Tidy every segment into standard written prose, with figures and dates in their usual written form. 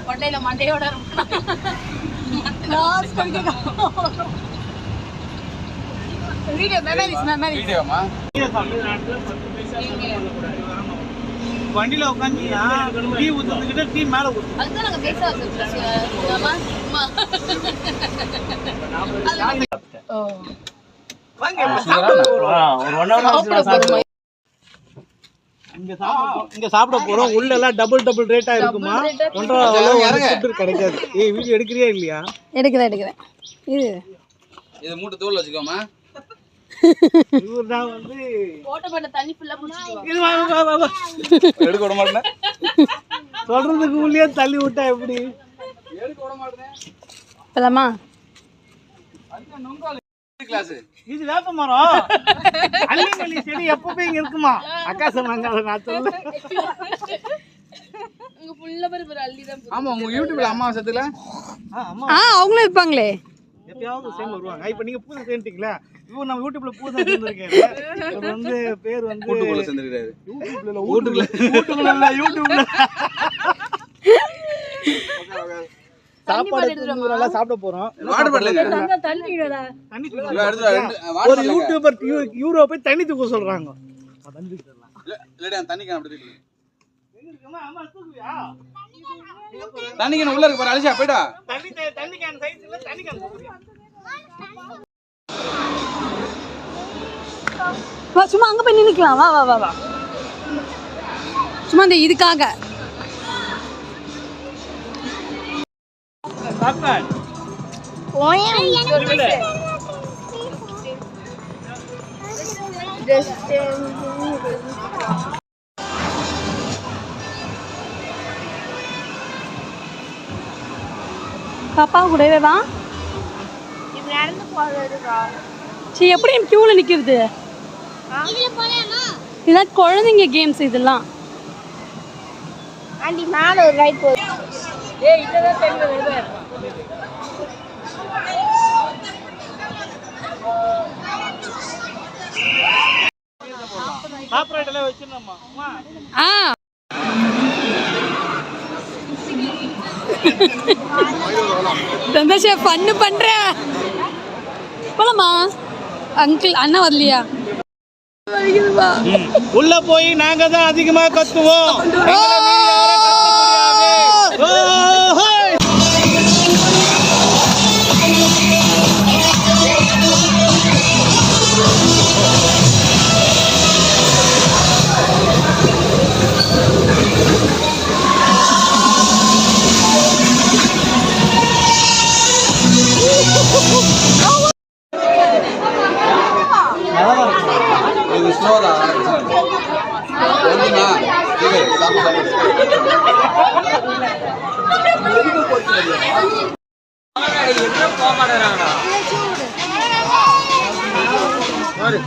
கொண்டையில மண்டையோட video வீடியோமா வண்டியில உட்காந்துக்கிட்டா tea ஊத்துக்கிட்ட tea மேல ஊத்து. அதுதான் நாங்க பேச வச்சிருக்கோம். இங்க சாப்பிட போறோம். உள்ள எல்லாம் டபுள் ரேட்டா இருக்குமா? 1.5 கிடைக்காது. ஏய் வீடியோ எடுக்கறியா இல்லையா? எடுக்கிறேன். இது மூட்டை தோல் வச்சுக்கோமா. இவர்தான் வந்து போட்டோ பண்ண தண்ணி ஃபுல்லா புடிச்சிடுவா. இது வா எடுக்க விட மாட்டேன். சொல்றதுக்கு உள்ளே தள்ளி விட்டா எப்படி? எடுக்க விட மாட்டேன். போலாமா? அதுக்கு நொங்கால கிளாஸ். இது வேப்ப மரம். அள்ளிமல்லி செடி எப்பவுமே இங்க இருக்குமா? அக்காச மங்கால நான் சொல்ல. இங்க ஃபுல்லா பேர் அள்ளி தான். ஆமா உங்க யூடியூப்ல அம்மா சத்துல? ஆமா. அவங்களே இருப்பாங்களே. எப்பயாவது சேம் வருவாங்க. இப்போ நீங்க பூஜை செஞ்சிட்டீங்களா? இப்போ நம்ம யூடியூப்ல பூஜை செஞ்சிருக்காரு. இது வந்து பேர் வந்து கூட்டுக்குள்ள செஞ்சிருக்காரு. யூடியூப்ல இல்ல யூடியூப்ல. சாப்பாடு நல்லா சாப்பிட போறோம். வாட்டர் பாட்டில் தண்ணி விடடா. தண்ணி ஒரு யூடியூபர் யூரோ போய் தண்ணி தூக்க சொல்றாங்க. தண்ணி தரலாம். இல்லடா தண்ணி கேன் அப்படி தூக்கு. எங்கம்மா அம்மா தூக்குவியா? தண்ணி கேன் உள்ள இருக்கு பாரு அலிஷா போய்டா. தண்ணி கேன் சைஸ் இல்ல தண்ணி கேன் தூக்குவியா? வா சும்மா அங்க போய் நின்னுக்கலாம். வா சும்மா இந்த இதுக்காக சாப்பாடு பாப்பா கூடவே வா. இது நடந்து போறதுக்கா? சரி எப்படி கியூல நிக்கிறது? இதுல போலாமா? இதெல்லாம் குழந்தைங்க கேம்ஸ் இதெல்லாம். ஆண்டி மேல ஒரு ரைட் போகுது. ஏய் இதெல்லாம் தெரியல வருது. சாப்பாடு எல்லாம் வெச்சிரணுமா அம்மா? சந்தோஷ ஃபன் பண்ற. போலாமா? அங்கிள் அண்ணா வரலையா? உள்ள போய் நாங்க தான் அதிகமா கத்துவோம். இது ஸ்லோதா. ஒண்ணுமா? இது சாப்பிடு. என்ன போமாடறாங்கடா. பாரு.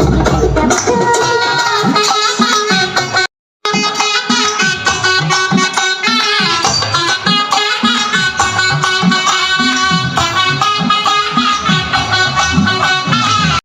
Thank you.